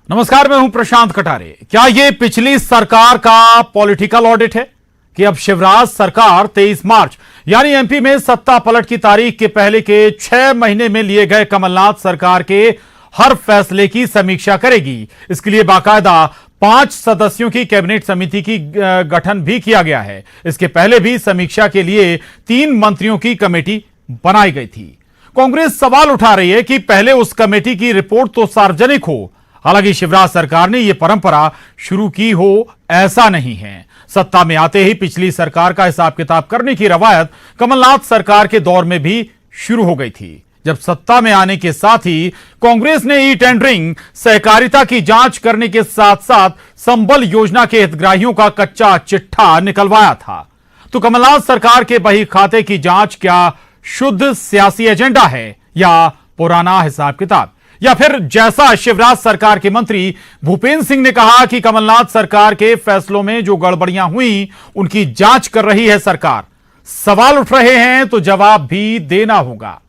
नमस्कार, मैं हूं प्रशांत कटारे। क्या ये पिछली सरकार का पॉलिटिकल ऑडिट है कि अब शिवराज सरकार 23 मार्च यानी एमपी में सत्ता पलट की तारीख के पहले के 6 महीने में लिए गए कमलनाथ सरकार के हर फैसले की समीक्षा करेगी? इसके लिए बाकायदा 5 सदस्यों की कैबिनेट समिति की गठन भी किया गया है। इसके पहले भी समीक्षा के लिए 3 मंत्रियों की कमेटी बनाई गई थी। कांग्रेस सवाल उठा रही है कि पहले उस कमेटी की रिपोर्ट तो सार्वजनिक हो। हालांकि शिवराज सरकार ने यह परंपरा शुरू की हो ऐसा नहीं है। सत्ता में आते ही पिछली सरकार का हिसाब किताब करने की रवायत कमलनाथ सरकार के दौर में भी शुरू हो गई थी। जब सत्ता में आने के साथ ही कांग्रेस ने ई टेंडरिंग, सहकारिता की जांच करने के साथ साथ संबल योजना के हितग्राहियों का कच्चा चिट्ठा निकलवाया था। तो कमलनाथ सरकार के बही खाते की जांच क्या शुद्ध सियासी एजेंडा है या पुराना हिसाब किताब? या फिर जैसा शिवराज सरकार के मंत्री भूपेंद्र सिंह ने कहा कि कमलनाथ सरकार के फैसलों में जो गड़बड़ियां हुई उनकी जांच कर रही है सरकार? सवाल उठ रहे हैं तो जवाब भी देना होगा।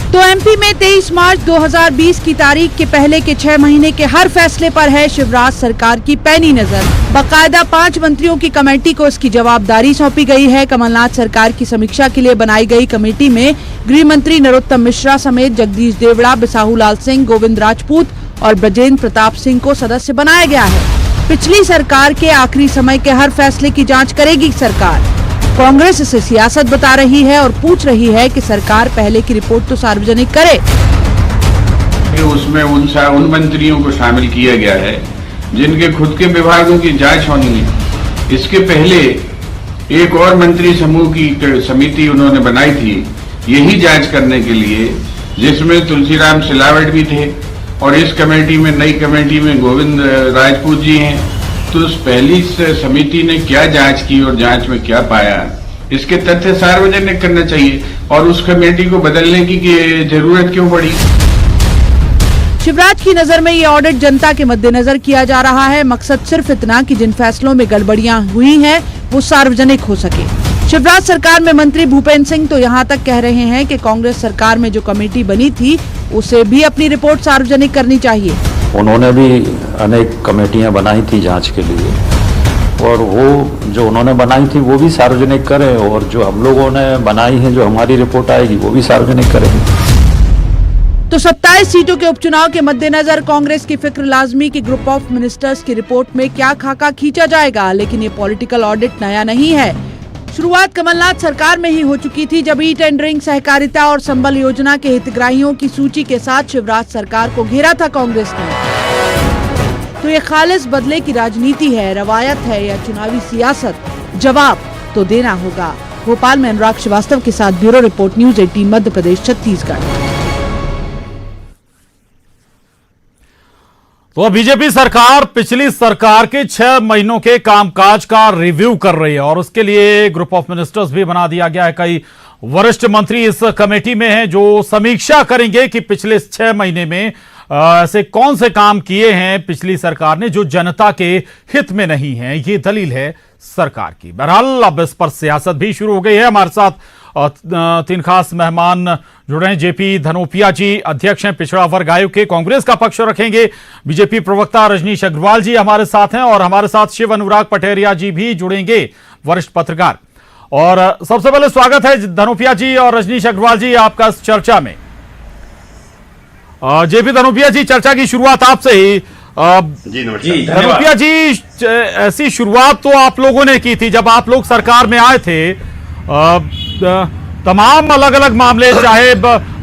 तो एमपी में 23 मार्च 2020 की तारीख के पहले के 6 महीने के हर फैसले पर है शिवराज सरकार की पैनी नजर। बाकायदा 5 मंत्रियों की कमेटी को इसकी जवाबदारी सौंपी गई है। कमलनाथ सरकार की समीक्षा के लिए बनाई गई कमेटी में गृह मंत्री नरोत्तम मिश्रा समेत जगदीश देवड़ा, बिसाहूलाल सिंह, गोविंद राजपूत और ब्रजेंद्र प्रताप सिंह को सदस्य बनाया गया है। पिछली सरकार के आखिरी समय के हर फैसले की जाँच करेगी सरकार। कांग्रेस इसे सियासत बता रही है और पूछ रही है कि सरकार पहले की रिपोर्ट तो सार्वजनिक करे। उसमें उन मंत्रियों को शामिल किया गया है जिनके खुद के विभागों की जांच होनी है। इसके पहले एक और मंत्री समूह की समिति उन्होंने बनाई थी यही जांच करने के लिए, जिसमें तुलसीराम सिलावट भी थे और इस कमेटी में, नई कमेटी में गोविंद राजपूत जी हैं। तो उस पहली समिति ने क्या जांच की और जांच में क्या पाया, इसके तथ्य सार्वजनिक करना चाहिए और उस कमेटी को बदलने की जरूरत क्यों पड़ी? शिवराज की नजर में ये ऑडिट जनता के मद्देनजर किया जा रहा है। मकसद सिर्फ इतना कि जिन फैसलों में गड़बड़ियां हुई हैं वो सार्वजनिक हो सके। शिवराज सरकार में मंत्री भूपेंद्र सिंह तो यहाँ तक कह रहे हैं कि कांग्रेस सरकार में जो कमेटी बनी थी उसे भी अपनी रिपोर्ट सार्वजनिक करनी चाहिए। उन्होंने भी अनेक कमेटियां बनाई थी जांच के लिए और वो जो उन्होंने बनाई थी वो भी सार्वजनिक करें और जो हम लोगों ने बनाई है, जो हमारी रिपोर्ट आएगी वो भी सार्वजनिक करेंगे। तो 27 सीटों के उपचुनाव के मद्देनजर कांग्रेस की फिक्र लाजमी कि ग्रुप ऑफ मिनिस्टर्स की रिपोर्ट में क्या खाका खींचा जाएगा। लेकिन ये पॉलिटिकल ऑडिट नया नहीं है। शुरुआत कमलनाथ सरकार में ही हो चुकी थी जब ई टेंडरिंग, सहकारिता और संबल योजना के हितग्राहियों की सूची के साथ शिवराज सरकार को घेरा था कांग्रेस ने। तो ये खालिस बदले की राजनीति है, रवायत है या चुनावी सियासत? जवाब तो देना होगा। भोपाल में अनुराग श्रीवास्तव के साथ bureau report, news 18 Madhya Pradesh Chhattisgarh. तो बीजेपी सरकार पिछली सरकार के 6 महीनों के कामकाज का रिव्यू कर रही है और उसके लिए ग्रुप ऑफ मिनिस्टर्स भी बना दिया गया है। कई वरिष्ठ मंत्री इस कमेटी में हैं जो समीक्षा करेंगे कि पिछले 6 महीने में ऐसे कौन से काम किए हैं पिछली सरकार ने जो जनता के हित में नहीं है। ये दलील है सरकार की। बहरहाल अब इस पर सियासत भी शुरू हो गई है। हमारे साथ 3 खास मेहमान जुड़े हैं। जेपी धनोपिया जी अध्यक्ष हैं पिछड़ा वर्ग आयोग के, कांग्रेस का पक्ष रखेंगे। बीजेपी प्रवक्ता रजनीश अग्रवाल जी हमारे साथ हैं और हमारे साथ शिव अनुराग पटेरिया जी भी जुड़ेंगे, वरिष्ठ पत्रकार। और सबसे पहले स्वागत है धनोपिया जी और रजनीश अग्रवाल जी आपका इस चर्चा में। जेपी धनोपिया जी, चर्चा की शुरुआत आपसे ही। जी धनोपिया जी, ऐसी शुरुआत तो आप लोगों ने की थी जब आप लोग सरकार में आए थे। तमाम अलग अलग मामले, चाहे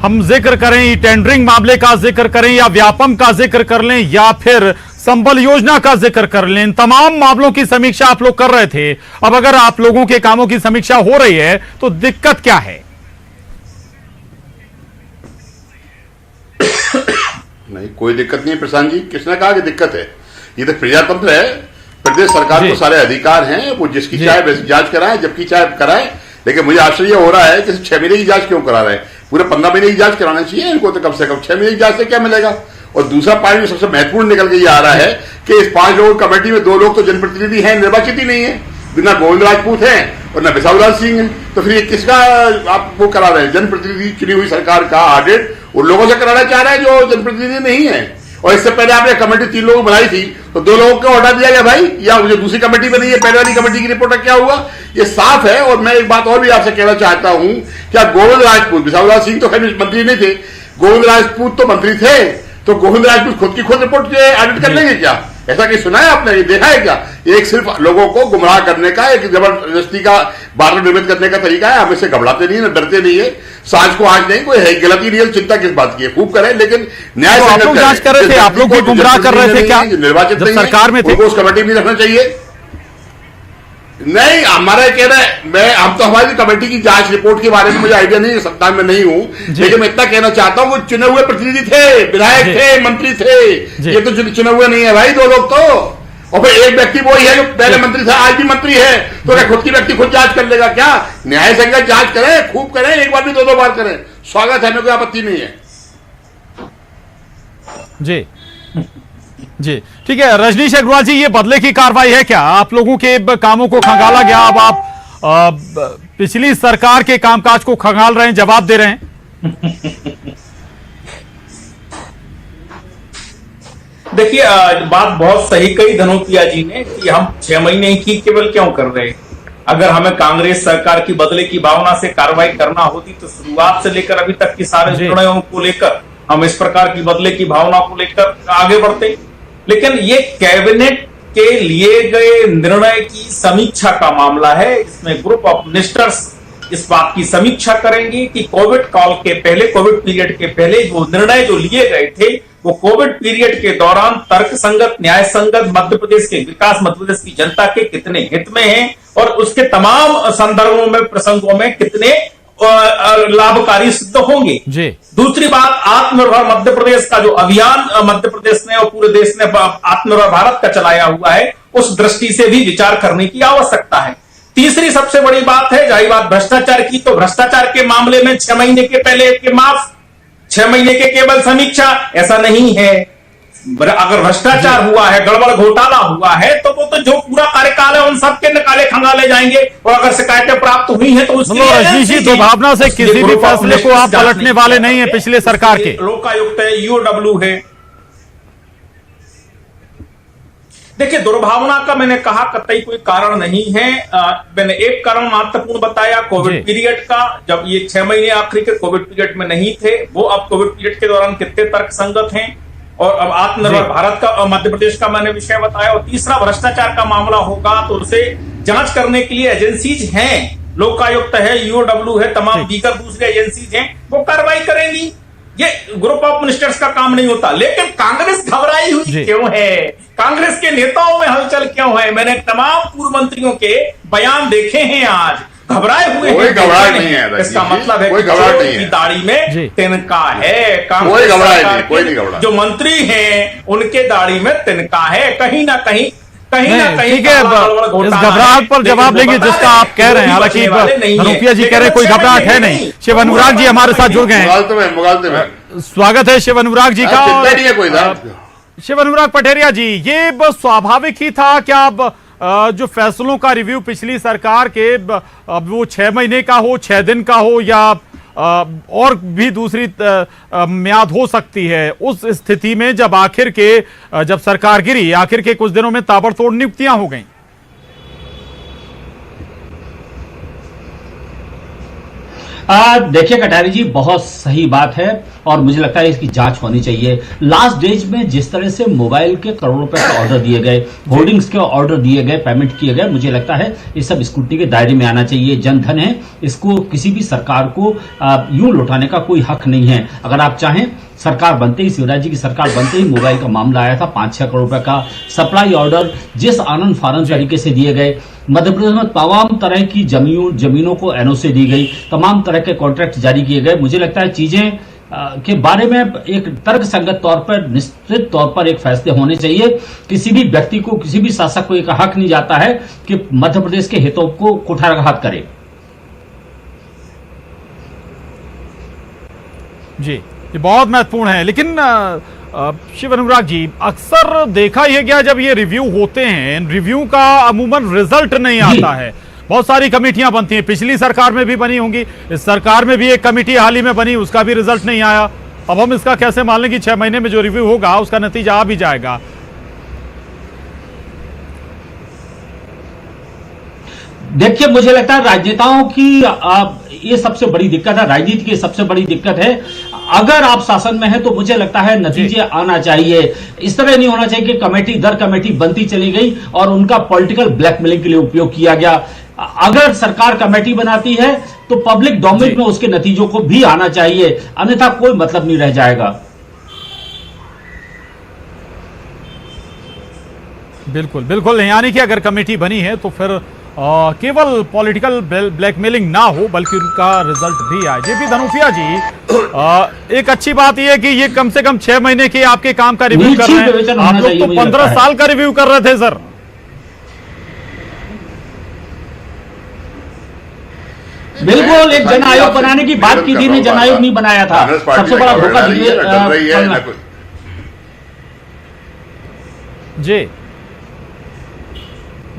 हम जिक्र करें ई टेंडरिंग मामले का जिक्र करें या व्यापम का जिक्र कर लें या फिर संबल योजना का जिक्र कर लें, तमाम मामलों की समीक्षा आप लोग कर रहे थे। अब अगर आप लोगों के कामों की समीक्षा हो रही है तो दिक्कत क्या है? नहीं, कोई दिक्कत नहीं प्रशांत जी। किसने कहा कि दिक्कत है? ये तो प्रजातंत्र है। प्रदेश सरकार को सारे अधिकार हैं, वो जिसकी चाहे वैसी जांच कराए, जबकि चाहे कराए। लेकिन मुझे आश्चर्य हो रहा है कि 6 महीने की जांच क्यों करा रहे हैं? पूरे 15 महीने की जांच कराना चाहिए इनको, तो कम से कम 6 महीने की जांच से क्या मिलेगा? और दूसरा पॉइंट सबसे महत्वपूर्ण निकल के ये आ रहा है कि इस 5 लोगों की कमेटी में 2 लोग तो जनप्रतिनिधि हैं, निर्वाचित ही नहीं है। बिना गोविंद राजपूत हैं और न बिसाहूलाल सिंह है, तो फिर ये किसका आप वो करा रहे हैं? जनप्रतिनिधि चुनी हुई सरकार का ऑडिट उन लोगों से कराना चाह रहे हैं जो जनप्रतिनिधि नहीं है। और इससे पहले आपने कमेटी 3 लोगों बनाई थी, तो 2 लोगों को हटा दिया गया भाई, या जो दूसरी कमेटी बनी है पहले वाली कमेटी की रिपोर्ट क्या हुआ? ये साफ है। और मैं एक बात और भी आपसे कहना चाहता हूं, क्या गोविंद राजपूत, बिसाहूलाल सिंह तो खैर मंत्री नहीं थे, गोविंद राजपूत तो मंत्री थे, तो गोविंद राजपूत खुद रिपोर्ट ऑडिट कर लेंगे क्या? ऐसा कहीं सुना है आपने? ये देखा है क्या? एक सिर्फ लोगों को गुमराह करने का, एक जबरदस्ती का बादल निर्मित करने का तरीका है। हम इससे घबराते नहीं है, डरते नहीं है। साज को आज नहीं, कोई है गलती नहीं है, चिंता किस बात की है, खूब करें, लेकिन न्याय आप लोग जांच कर रहे थे, आप लोग भी गुमराह कर रहे थे क्या निर्वाचित जब सरकार में थे? उस कमेटी में रखना चाहिए। नहीं, हमारा कहना है, हम तो हमारी कमेटी की जांच रिपोर्ट के बारे में मुझे आइडिया नहीं है, सत्ता में नहीं हूं, लेकिन मैं इतना कहना चाहता हूं वो चुने हुए प्रतिनिधि थे, विधायक थे, मंत्री थे। ये तो चुने हुए नहीं है भाई 2 लोग तो। और फिर एक व्यक्ति वही है जो पहले मंत्री था, आज भी मंत्री है, तो क्या खुद की व्यक्ति खुद जांच कर लेगा क्या? न्याय संगत जांच करें, खूब करें, एक बार भी 2 बार करें, स्वागत है, हमें कोई आपत्ति नहीं है। जी जी, ठीक है। रजनीश अग्रवाल जी, ये बदले की कार्रवाई है क्या? आप लोगों के कामों को खंगाला गया, अब आप पिछली सरकार के कामकाज को खंगाल रहे हैं, जवाब दे रहे हैं। देखिए, बात बहुत सही कही धनोपिया जी ने कि हम 6 महीने की केवल क्यों कर रहे हैं। अगर हमें कांग्रेस सरकार की बदले की भावना से कार्रवाई करना होती तो शुरुआत से लेकर अभी तक के सारे निर्णयों को लेकर हम इस प्रकार की बदले की भावना को लेकर आगे बढ़ते। लेकिन ये कैबिनेट के लिए गए निर्णय की समीक्षा का मामला है। इसमें ग्रुप ऑफ मिनिस्टर्स इस बात की समीक्षा करेंगे कि कोविड काल के पहले, कोविड पीरियड के पहले जो निर्णय जो लिए गए थे वो कोविड पीरियड के दौरान तर्क संगत, न्याय संगत, मध्य प्रदेश के विकास, मध्य प्रदेश की जनता के कितने हित में हैं और उसके तमाम संदर्भों में, प्रसंगों में कितने लाभकारी सिद्ध होंगे। दूसरी बात, आत्मनिर्भर मध्य प्रदेश का जो अभियान मध्य प्रदेश ने और पूरे देश ने आत्मनिर्भर भारत का चलाया हुआ है, उस दृष्टि से भी विचार करने की आवश्यकता है। तीसरी सबसे बड़ी बात है, जारी बात भ्रष्टाचार की, तो भ्रष्टाचार के मामले में 6 महीने के पहले के माफ, 6 महीने के केवल समीक्षा, ऐसा नहीं है। अगर भ्रष्टाचार हुआ है, गड़बड़ घोटाला हुआ है, तो वो तो जो पूरा कार्यकाल है उन सबके निकाले खंगाले जाएंगे। और अगर शिकायतें प्राप्त हुई हैं तो उसकी रजनीश जी, दुर्भावना से किसी भी फैसले को आप पलटने वाले नहीं है पिछले सरकार के। लोकायुक्त है, ईओडब्ल्यू है। देखिए, दुर्भावना का मैंने कहा कतई कोई कारण नहीं है। मैंने एक कारण महत्वपूर्ण बताया कोविड पीरियड का, जब ये 6 महीने आखिरी के कोविड पीरियड में नहीं थे, वो अब कोविड पीरियड के दौरान कितने तर्क संगत हैं। और अब आत्मनिर्भर भारत का और मध्य प्रदेश का मैंने विषय बताया। और तीसरा, भ्रष्टाचार का मामला होगा तो उसे जांच करने के लिए एजेंसीज हैं, लोकायुक्त है, ईओडब्ल्यू है, तमाम दीगर दूसरी एजेंसीज हैं, वो कार्रवाई करेंगी। ये ग्रुप ऑफ मिनिस्टर्स का काम नहीं होता। लेकिन कांग्रेस घबराई हुई क्यों है? कांग्रेस के नेताओं में हलचल क्यों है? मैंने तमाम पूर्व मंत्रियों के बयान देखे हैं, आज घबराए हुए कोई घबराहट नहीं है। इसका मतलब है कोई घबराहट नहीं है, दाढ़ी में तिनका है। कोई घबराहट नहीं, कोई नहीं घबराहट। जो मंत्री हैं उनके दाढ़ी में तिनका है, कहीं ना कहीं ठीक है। इस घबराहट पर जवाब लेंगे जिसका आप कह रहे हैं। हालांकि धनोपिया जी कह रहे हैं कोई घबराहट है नहीं। शिव अनुराग जी हमारे साथ जुड़ गए हैं। स्वागत है शिव अनुराग जी का। शिव अनुराग पटेरिया जी, ये स्वाभाविक ही था क्या अब जो फैसलों का रिव्यू पिछली सरकार के, अब वो 6 महीने का हो, 6 दिन का हो, या और भी दूसरी म्याद हो सकती है, उस स्थिति में जब सरकार गिरी, आखिर के कुछ दिनों में ताबड़तोड़ नियुक्तियां हो गईं? देखिए कटारी जी, बहुत सही बात है और मुझे लगता है इसकी जांच होनी चाहिए। लास्ट डेज में जिस तरह से मोबाइल के करोड़ों रुपए के ऑर्डर दिए गए, होर्डिंग्स के ऑर्डर दिए गए, पेमेंट किए गए, मुझे लगता है ये सब स्क्रूटनी के दायरे में आना चाहिए। जनधन है, इसको किसी भी सरकार को यूं लौटाने का कोई हक नहीं है। अगर आप चाहें, सरकार बनते ही, शिवराज जी की सरकार बनते ही मोबाइल का मामला आया था, 5-6 करोड़ रुपए का सप्लाई ऑर्डर जिस आनंद फानंद तरीके से दिए गए। मध्य प्रदेश में तमाम तरह की जमीनों को एनओसी दी गई, तमाम तरह के कॉन्ट्रैक्ट जारी किए गए। मुझे लगता है चीजें के बारे में एक तर्क संगत तौर पर, निश्चित तौर पर एक फैसले होने चाहिए। किसी भी व्यक्ति को, किसी भी शासक को एक हक नहीं जाता है कि मध्य प्रदेश के हितों को कुठाराघात करे। जी, ये बहुत महत्वपूर्ण है। लेकिन शिव अनुराग जी, अक्सर देखा यह गया जब ये रिव्यू होते हैं, रिव्यू का अमूमन रिजल्ट नहीं आता है। बहुत सारी कमेटियां बनती हैं, पिछली सरकार में भी बनी होंगी, इस सरकार में भी एक कमेटी हाल ही में बनी, उसका भी रिजल्ट नहीं आया। अब हम इसका कैसे मान लें कि 6 महीने में जो रिव्यू होगा उसका नतीजा आ भी जाएगा? देखिए, मुझे लगता है राजनेताओं की ये सबसे बड़ी दिक्कत है, राजनीति की सबसे बड़ी दिक्कत है। अगर आप शासन में हैं तो मुझे लगता है नतीजे आना चाहिए। इस तरह नहीं होना चाहिए कि कमेटी दर कमेटी बनती चली गई और उनका पॉलिटिकल ब्लैकमेलिंग के लिए उपयोग किया गया। अगर सरकार कमेटी बनाती है तो पब्लिक डोमेन में उसके नतीजों को भी आना चाहिए, अन्यथा कोई मतलब नहीं रह जाएगा। बिल्कुल बिल्कुल, यानी कि अगर कमेटी बनी है तो फिर केवल पॉलिटिकल ब्लैकमेलिंग ना हो बल्कि उनका रिजल्ट भी आए। जेपी धनोपिया जी, एक अच्छी बात यह है कि ये कम से कम 6 महीने के आपके काम का रिव्यू कर रहे हैं। आप लोग तो 15 साल का रिव्यू कर रहे थे सर। बिल्कुल, एक जन आयोग बनाने की बात की थी, ने जन आयोग नहीं बनाया था। सबसे बड़ा धोखा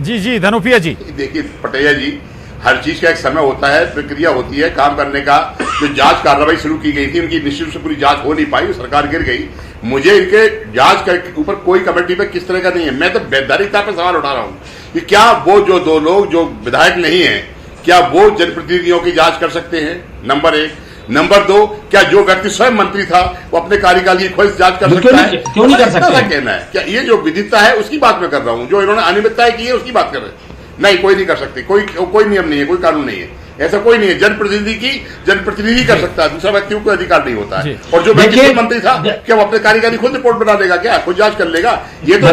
जी धनोपिया जी। देखिए पटेया जी, हर चीज का एक समय होता है, प्रक्रिया होती है काम करने का। जो जांच कार्रवाई शुरू की गई थी उनकी निश्चित से पूरी जांच हो नहीं पाई, सरकार गिर गई। मुझे इनके जांच के ऊपर कोई कमेटी पे किस तरह का नहीं है। मैं तो वैधानिकता पे सवाल उठा रहा हूं कि क्या वो जो 2 लोग जो विधायक नहीं है, क्या वो जनप्रतिनिधियों की जांच कर सकते हैं? नंबर 1। नंबर 2, क्या जो व्यक्ति स्वयं मंत्री था वो अपने कार्यकाल की खोज जांच कर सकता है? क्यों नहीं कर सकते? कहना है क्या ये जो विदिता है उसकी बात मैं कर रहा हूं, जो इन्होंने अनियमितताएं की है उसकी बात कर रहे हैं। नहीं, कोई नहीं कर सकते, कोई नियम नहीं है, कोई कानून नहीं है, ऐसा कोई नहीं है। जनप्रतिनिधि कर सकता है, दूसरा व्यक्ति को अधिकार नहीं होता है। और जो व्यक्ति मंत्री था क्या वो अपने कार्यकाल की खुद रिपोर्ट बना देगा? क्या खुद जांच कर लेगा? ये तो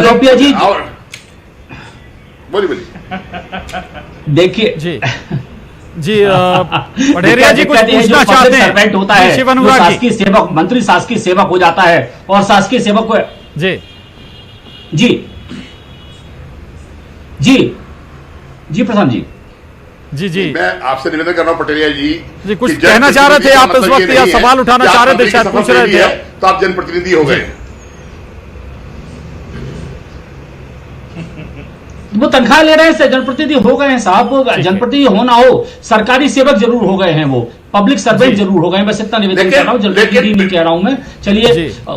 और बोलिए देखिए जी पटेरिया जी कुछ पूछना चाहते हैं। सर्वेंट होता है, शासकीय सेवक, मंत्री शासकीय सेवक हो जाता है और शासकीय सेवक को जी प्रशांत जी मैं आपसे निवेदन कर रहा हूं पटेरिया जी कुछ कहना चाह रहे थे आप इस वक्त या सवाल उठाना चाह रहे थे, शायद पूछ रहे थे। तो आप जनप्रतिनिधि हो गए, वो तनख्वाह ले रहे हैं, जनप्रतिनिधि हो गए हैं साहब। जनप्रतिनिधि होना हो, सरकारी सेवक जरूर हो गए हैं, वो पब्लिक सर्वेंट जरूर हो गए हैं। बस इतना निवेदन कर रहा हूं, जनप्रतिनिधि नहीं कह रहा हूं मैं। चलिए,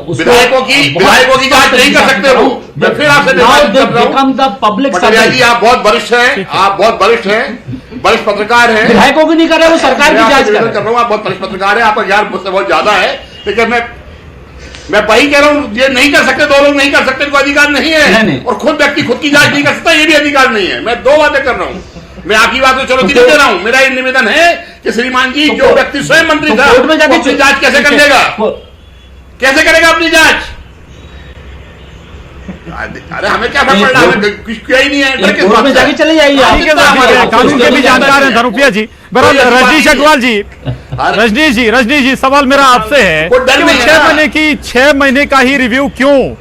विधायकों की जांच नहीं कर सकते हो, मैं फिर आपसे पब्लिक सर्वेंट। आप बहुत वरिष्ठ हैं, आप बहुत वरिष्ठ हैं, वरिष्ठ पत्रकार हैं। विधायकों की नहीं कर रहे, वो सरकार की जांच कर रहा हूँ। आप बहुत वरिष्ठ पत्रकार हैं, आपका ज्ञान मुझसे बहुत ज्यादा है, लेकिन मैं वही कह रहा हूं, ये नहीं कर सकते, 2 लोग नहीं कर सकते, इनको अधिकार नहीं है। नहीं। और खुद व्यक्ति खुद की जांच नहीं कर सकता, ये भी अधिकार नहीं है। मैं 2 बातें कर रहा हूं। मैं आपकी बात को चुनौती नहीं दे रहा हूं। मेरा ये निवेदन है कि श्रीमान जी, जो व्यक्ति स्वयं मंत्री था वो अपनी जांच कैसे कर लेगा? कैसे करेगा अपनी जांच? अरे हमें क्या फर्क पड़ रहा है? क्या ही नहीं है, जाके चले जाइए। कानून के भी जानकार हैं धनोपिया जी। रजनीश अग्रवाल जी, रजनीश जी सवाल मेरा आपसे है कि 6 महीने का ही रिव्यू क्यों?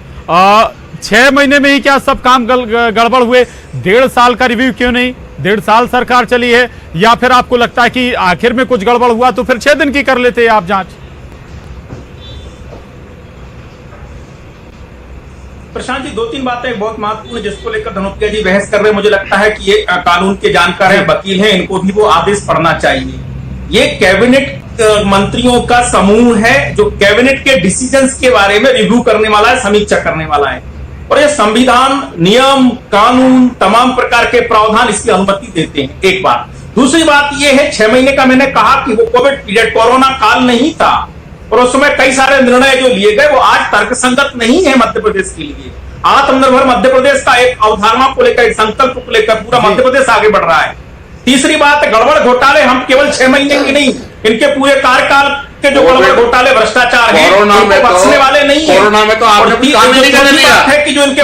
6 महीने में ही क्या सब काम गड़बड़ हुए? 1.5 साल का रिव्यू क्यों नहीं? 1.5 साल सरकार चली है, या फिर आपको लगता है कि आखिर में कुछ गड़बड़ हुआ तो फिर 6 दिन की कर लेते आप जांच? प्रशांत जी, 2-3 बातें बहुत महत्वपूर्ण जिसको लेकर धनोपिया जी बहस कर रहे हैं। मुझे लगता है कि ये कानून के जानकार हैं, वकील हैं, इनको भी वो आदेश पढ़ना चाहिए। ये कैबिनेट मंत्रियों का समूह है जो कैबिनेट के डिसीजंस के बारे में रिव्यू करने वाला है, समीक्षा करने वाला है। और ये संविधान, नियम, कानून, तमाम प्रकार के प्रावधान इसकी अनुमति देते हैं, एक बात। दूसरी बात ये है, 6 महीने का मैंने कहा कि वो कोविड पीरियड, कोरोना काल नहीं था, और उस समय कई सारे निर्णय जो लिए गए वो आज तर्कसंगत नहीं है मध्य प्रदेश के लिए। आत्मनिर्भर मध्य प्रदेश का एक अवधारणा को लेकर, एक संकल्प को लेकर पूरा मध्य प्रदेश आगे बढ़ रहा है। तीसरी बात, गड़बड़ घोटाले हम केवल 6 महीने की नहीं, इनके पूरे कार्यकाल के जो गड़बड़ घोटाले, भ्रष्टाचार है, बख्शने वाले नहीं है। कोरोना में तो आपने काम नहीं करने दिया है कि जो इनके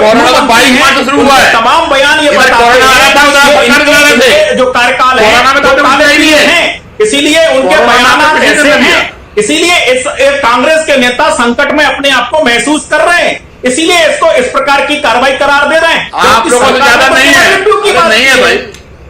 तमाम बयान ये जो कार्यकाल है, इसीलिए उनके बयान ऐसे हैं। इसीलिए इस कांग्रेस के नेता संकट में अपने आप को महसूस कर रहे हैं, इसीलिए इसको इस प्रकार की कार्रवाई करार दे रहे हैं। आप लोगों से ज्यादा नहीं है, नहीं है भाई।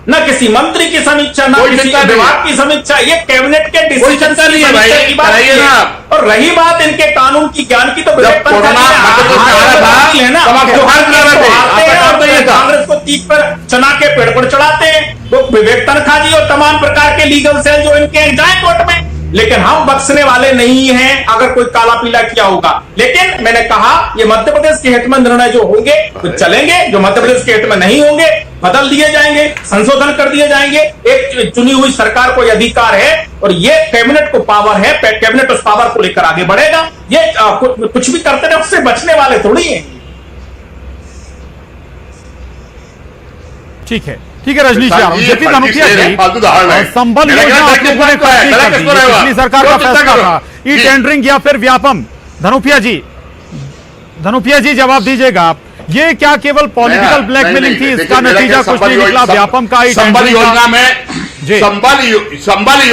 न किसी मंत्री की समीक्षा, न कोई किसी चिंता नहीं विभाग की समीक्षा, ये कैबिनेट के कोई डिसीजन चिंता नहीं है भाई, की बात कराइए है। ना। और रही बात इनके कानून की ज्ञान की, तो जब विवेक कोरोना तनखा जी मतलब ने आ रहा था, है ना, तब आप जो हाथ लगा रहे थे, हारते हैं आपका और काम तो ये था। कांग्रेस को तीक पर चना के पेड़ पर चढ़ाते हैं। तो विवेक तनखा जी और तमाम प्रकार के लीगल सेल जो इनके जाए कोर्ट में, लेकिन हम बख्शने वाले नहीं हैं अगर कोई काला पीला किया होगा। लेकिन मैंने कहा ये मध्य प्रदेश के हित में निर्णय जो होंगे तो चलेंगे, जो मध्य प्रदेश के हित में नहीं होंगे बदल दिए जाएंगे, संशोधन कर दिए जाएंगे। एक चुनी हुई सरकार को अधिकार है और ये कैबिनेट को पावर है, कैबिनेट उस पावर को लेकर आगे बढ़ेगा। ये कुछ भी करते रहे उससे बचने वाले थोड़ी है। ठीक है, ठीक है रजनीश यादव, जेपी धनोपिया जी, फालतू दहाड़ है। संबल मेरा योजना कहना आप लोगों ने किस बात का है? फैसला कर दी, गलत किस पिछली सरकार का क्यों चिंता फैसला करो? था, ई जी। टेंडरिंग या फिर व्यापम। धनोपिया जी जवाब दीजिएगा आप, ये क्या केवल पॉलिटिकल ब्लैकमेलिंग थी, इसका नतीजा कुछ नहीं निकला, व्यापम का ई संबल टेंडरिंग योजना का? में जी। संबल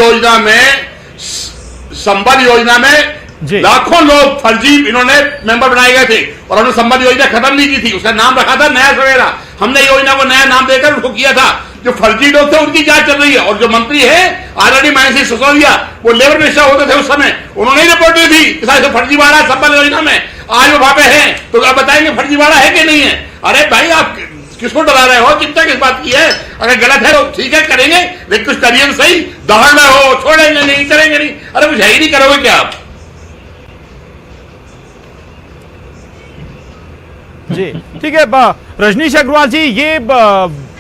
योजना में जी। लाखों लोग फर्जी इन्होंने मेंबर बनाए गए थे और हमने संबल योजना खत्म नहीं की थी, उसका नाम रखा था नया सवेरा। हमने योजना को नया नाम देकर उसको किया था। जो फर्जी लोग थे उनकी जांच चल रही है और जो मंत्री है ऑलरेडी महेंद्र सिंह सिसोदिया, वो लेबर मिनिस्टर होते थे उस समय, उन्होंने ही रिपोर्ट दी थी कि साहब फर्जी वाला संबल योजना में। आज वो वहां पे है तो आप बताएंगे फर्जी वाला है कि नहीं है? अरे भाई आप किसको डरा रहे हो? चिंता किस बात की है? अगर गलत है तो ठीक है करेंगे, लेकिन कुछ करिए सही। दहाड़ में हो, छोड़ेंगे नहीं, करेंगे नहीं। अरे कुछ है ही नहीं, करोगे क्या आप? जी ठीक है। रजनीश अग्रवाल जी, ये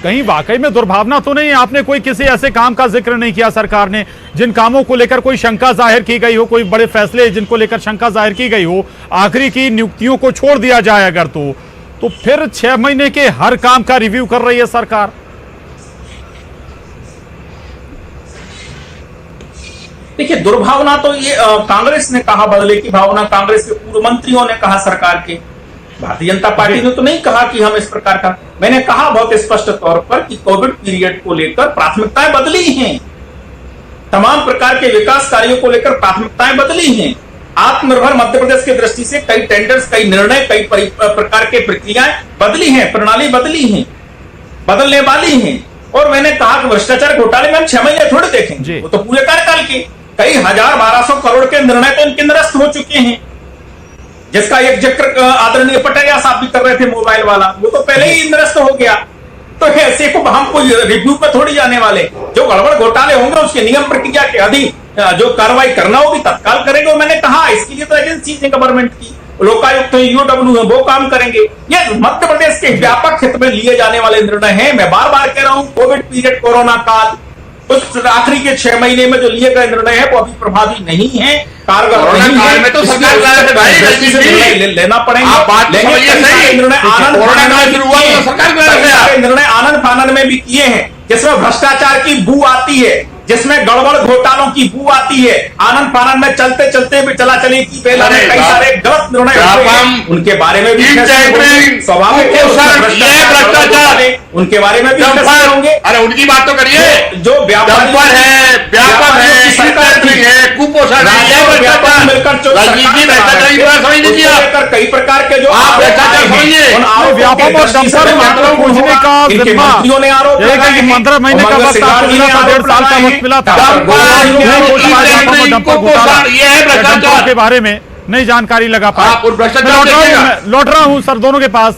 कहीं वाकई में दुर्भावना तो नहीं है? आपने कोई किसी ऐसे काम का जिक्र नहीं किया सरकार ने जिन कामों को लेकर कोई शंका जाहिर की गई हो, कोई बड़े फैसले जिनको लेकर शंका जाहिर की गई हो, आखिरी की नियुक्तियों को छोड़ दिया जाए अगर तो फिर 6 महीने के हर काम का रिव्यू कर रही है सरकार। देखिए दुर्भावना तो ये कांग्रेस ने कहा, बदले की भावना कांग्रेस के पूर्व मंत्रियों ने कहा सरकार के। भारतीय जनता पार्टी ने तो नहीं कहा कि हम इस प्रकार का। मैंने कहा बहुत स्पष्ट तौर पर कि कोविड पीरियड को लेकर प्राथमिकताएं बदली हैं, तमाम प्रकार के विकास कार्यों को लेकर प्राथमिकताएं बदली हैं। आत्मनिर्भर मध्य प्रदेश की दृष्टि से कई टेंडर्स, कई निर्णय, कई प्रकार के प्रक्रियाएं बदली हैं, प्रणाली बदली हैं, बदलने वाली हैं। और मैंने कहा कि भ्रष्टाचार घोटाले में हम 6 महीने थोड़े देखेंगे, वो तो पूरे कार्यकाल के कई 1200 करोड़ के निर्णय तो इनके निरस्त हो चुके हैं, जिसका एक जिक्र आदरणीय पटेरिया साहब भी कर रहे थे, मोबाइल वाला, वो तो पहले ही निरस्त हो गया। तो ऐसे को हम कोई रिव्यू पे थोड़ी जाने वाले। जो गड़बड़ घोटाले होंगे उसके नियम प्रक्रिया के अधीन जो कार्रवाई करना होगी तत्काल करेंगे। मैंने कहा इसके लिए तो एजेंसी है गवर्नमेंट की, लोकायुक्त है, ईओडब्ल्यू है, वो काम करेंगे। ये मध्य प्रदेश के व्यापक हित में लिए जाने वाले निर्णय हैं। मैं बार बार कह रहा हूं, कोविड पीरियड, कोरोना काल, उस आखिरी के 6 महीने में जो लिए गए निर्णय है वो अभी प्रभावी नहीं है, कारगर नहीं है। में तो सरकार लेना पड़ेगा। आप बात तो समझिए सही। निर्णय कोरोना काल शुरू हुआ तो सरकार निर्णय आनंद फानंद में भी किए हैं, जिसमें भ्रष्टाचार की बू आती है, जिसमें गड़बड़ घोटालों की बू आती है। आनंद फानंद में चलते चलते भी चला चली की बेला में कई सारे गलत निर्णय हुए हैं, उनके बारे में भी स्वाभाविक है। उनके बारे में भी होंगे। अरे उनकी बात तो करिए। जो व्यापार है, व्यापक है, कुपोषण लेकर कई प्रकार के जो आप भ्रष्टाचार समझिए, व्यापम और डंपर मामलों को पूछने का जिम्मा, ये कि 15 महीने का वक्त आपको मिला था, 1.5 साल का वक्त मिला था, डंपर के बारे में नहीं जानकारी लगा पाए। लौट रहा हूँ सर दोनों के पास,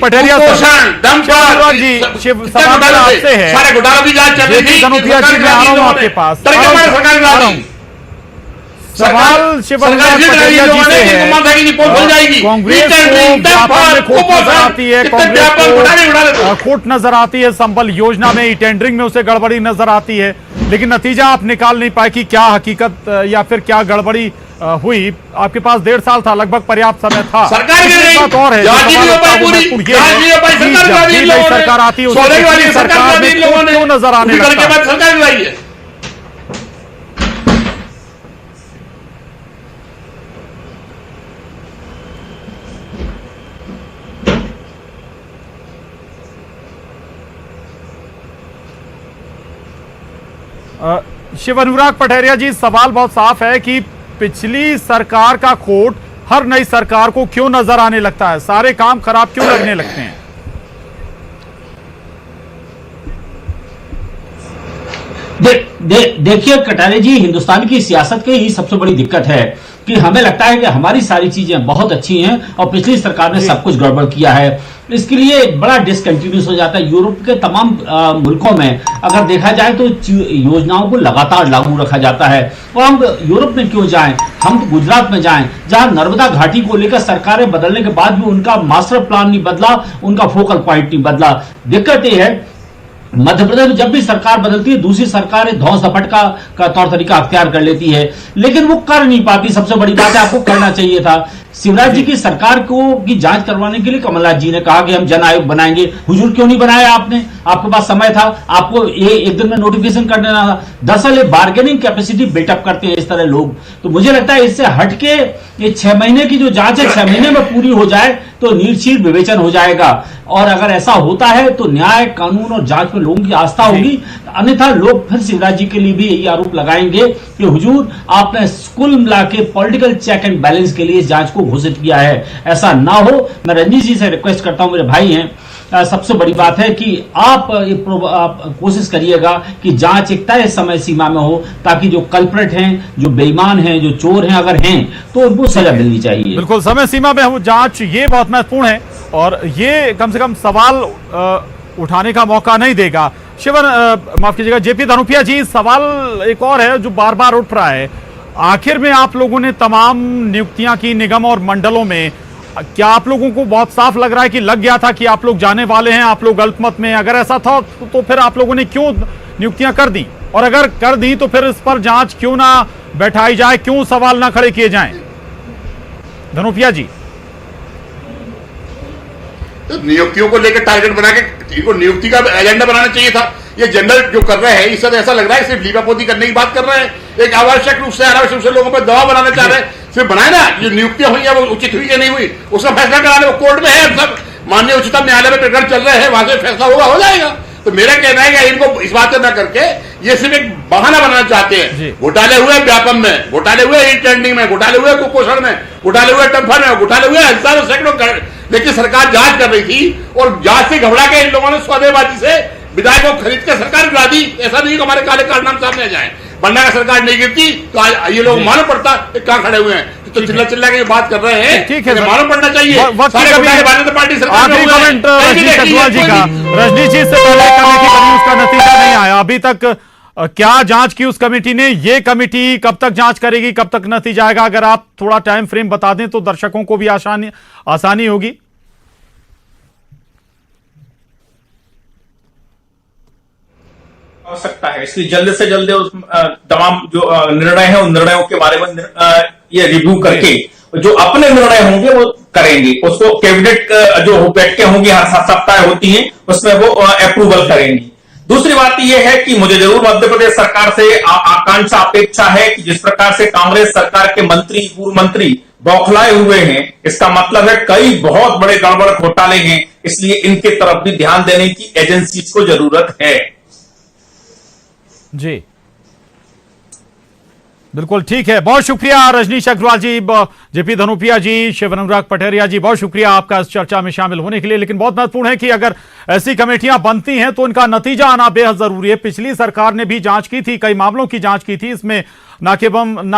पटेरिया जी, सवाल आपसे है, सारे घोटालों की जांच चल रही थी, धनोपिया जी मैं आ रहा हूँ आपके पास। सवाल शिवराज पटेरिया जी से है, कांग्रेस को व्यापार में खोट नजर आती है, कांग्रेस को खोट नजर आती है, संबल योजना में, ई टेंडरिंग में उसे गड़बड़ी नजर आती है, लेकिन नतीजा आप निकाल नहीं पाए कि क्या हकीकत या फिर क्या गड़बड़ी हुई। आपके पास 1.5 साल था, लगभग पर्याप्त समय था। बात और है, सरकार आती है सरकार में क्यों नजर आने लगता है? शिव अनुराग पटेरिया जी, सवाल बहुत साफ है कि पिछली सरकार का खोट हर नई सरकार को क्यों नजर आने लगता है, सारे काम खराब क्यों लगने लगते हैं? देखिए कटारे जी, हिंदुस्तान की सियासत की ही सबसे बड़ी दिक्कत है कि हमें लगता है कि हमारी सारी चीजें बहुत अच्छी हैं और पिछली सरकार ने सब कुछ गड़बड़ किया है। इसके लिए बड़ा डिसकंटिन्यूस हो जाता है। यूरोप के तमाम मुल्कों में अगर देखा जाए तो योजनाओं को लगातार लागू रखा जाता है। और हम यूरोप में क्यों जाएं, हम तो गुजरात में जाएं, जहां नर्मदा घाटी को लेकर सरकारें बदलने के बाद भी उनका मास्टर प्लान नहीं बदला, उनका फोकल पॉइंट नहीं बदला। दिक्कत यह है मध्य प्रदेश में जब भी सरकार बदलती है दूसरी सरकार धौंस धपट का तौर तरीका अख्तियार कर लेती है, लेकिन वो कर नहीं पाती। सबसे बड़ी बात है, आपको करना चाहिए था। शिवराज जी की सरकार की जांच करवाने के लिए कमलनाथ जी ने कहा कि हम जन आयोग बनाएंगे। हुजूर क्यों नहीं बनाया आपने? आपके पास समय था, आपको एक दिन में नोटिफिकेशन कर देना था। दरअसल ये बार्गेनिंग कैपेसिटी बिल्टअप करते हैं इस तरह लोग। तो मुझे लगता है इससे हटके ये 6 महीने की जो जांच है 6 महीने में पूरी हो जाए तो निर्शील विवेचन हो जाएगा। और अगर ऐसा होता है तो न्याय, कानून और जांच में लोगों की आस्था होगी। अन्यथा लोग फिर शिवराज जी के लिए भी यही आरोप लगाएंगे कि हुजूर आपने कुल मिला के पॉलिटिकल चेक एंड बैलेंस के लिए जांच को घोषित किया है। ऐसा ना हो। मैं रंजीत जी से रिक्वेस्ट करता हूं, मेरे भाई हैं, सबसे बड़ी बात है कि आप कोशिश करिएगा कि जांच एक तय समय सीमा में हो, ताकि जो कल्प्रेट हैं, जो बेईमान हैं, जो चोर हैं अगर हैं तो उनको सजा मिलनी चाहिए। बिल्कुल, समय सीमा में हो जांच, ये बहुत महत्वपूर्ण है और ये कम से कम सवाल उठाने का मौका नहीं देगा। शिवन, माफ कीजिएगा जेपी धनुपिया जी, सवाल एक और है जो बार बार उठ रहा है। आखिर में आप लोगों ने तमाम नियुक्तियां की निगम और मंडलों में, क्या आप लोगों को बहुत साफ लग रहा है कि लग गया था कि आप लोग जाने वाले हैं, आप लोग अल्पमत में? अगर ऐसा था तो फिर आप लोगों ने क्यों नियुक्तियां कर दी? और अगर कर दी तो फिर इस पर जांच क्यों ना बैठाई जाए, क्यों सवाल ना खड़े किए जाएं? धनुपिया जी। तो नियुक्तियों को लेकर टारगेट बना के इनको नियुक्ति का एजेंडा बनाना चाहिए था। ये जनरल जो कर रहे हैं इससे ऐसा लग रहा है सिर्फ लीपापोती करने की बात कर रहे हैं, एक आवश्यक रूप से अनावश्यक रूप से लोगों पर दबाव बनाना चाह रहे हैं। सिर्फ बनाए ना, ये नियुक्तियां हुई है वो उचित हुई या नहीं हुई उसका फैसला कराने, वो कोर्ट में है, सब माननीय उच्चतम न्यायालय में प्रकरण चल रहे हैं, वहां से फैसला होगा, हो जाएगा। तो मेरा कहना है कि इनको इस बात से न करके ये सिर्फ एक बहाना बनाना चाहते हैं। घोटाले हुए व्यापम में, घोटाले हुए ई टेंडिंग में, घोटाले हुए कुपोषण में, घोटाले हुए टम्फर में, घोटाले हुए हजारों सैकड़ों, लेकिन सरकार जांच कर रही थी और जांच से घबरा के इन लोगों ने सौदेबाजी से विधायक को खरीद के सरकार गिरा दी। ऐसा नहीं कि हमारे काले कारनामे सामने आ जाए। बनना का सरकार नहीं गिरती तो आज ये लोग मालूम पड़ता कहां खड़े हुए हैं। तो चिल्ला चिल्ला के बात कर रहे हैं, ठीक है, मालूम पड़ना चाहिए। आखिरी कमेंट रजनीश अग्रवाल जी का। रजनीश जी, से पहले कमेटी बनी, उसका नतीजा नहीं आया अभी तक। क्या जांच की उस कमेटी ने? ये कमेटी कब तक जांच करेगी, कब तक नतीजा आएगा? अगर आप थोड़ा टाइम फ्रेम बता दें तो दर्शकों को भी आसानी होगी। आवश्यकता है, इसलिए जल्द से जल्द उस तमाम जो निर्णय है उन निर्णयों के बारे में ये रिव्यू करके जो अपने निर्णय होंगे वो करेंगे। उसको कैबिनेट जो बैठकें होंगी हर सप्ताह होती हैं, उसमें वो अप्रूवल करेंगी। दूसरी बात यह है कि मुझे जरूर मध्य प्रदेश सरकार से आकांक्षा अपेक्षा है कि जिस प्रकार से कांग्रेस सरकार के मंत्री, पूर्व मंत्री बौखलाए हुए हैं, इसका मतलब है कई बहुत बड़े गड़बड़ घोटाले हैं, इसलिए इनके तरफ भी ध्यान देने की एजेंसी को जरूरत है। जी बिल्कुल, ठीक है, बहुत शुक्रिया रजनीश अग्रवाल जी, जेपी धनुपिया जी, शिव अनुराग पटेरिया जी, बहुत शुक्रिया आपका इस चर्चा में शामिल होने के लिए। लेकिन बहुत महत्वपूर्ण है कि अगर ऐसी कमेटियां बनती हैं तो इनका नतीजा आना बेहद जरूरी है। पिछली सरकार ने भी जांच की थी, कई मामलों की जांच की थी, इसमें न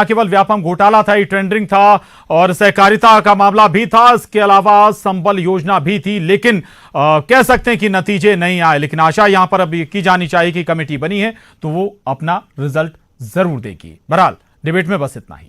केवल व्यापम घोटाला था, टेंडरिंग था और सहकारिता का मामला भी था, इसके अलावा संबल योजना भी थी। लेकिन कह सकते हैं कि नतीजे नहीं आए। लेकिन आशा यहां पर अब की जानी चाहिए कि कमेटी बनी है तो वो अपना रिजल्ट जरूर देगी। बहरहाल डिबेट में बस इतना ही।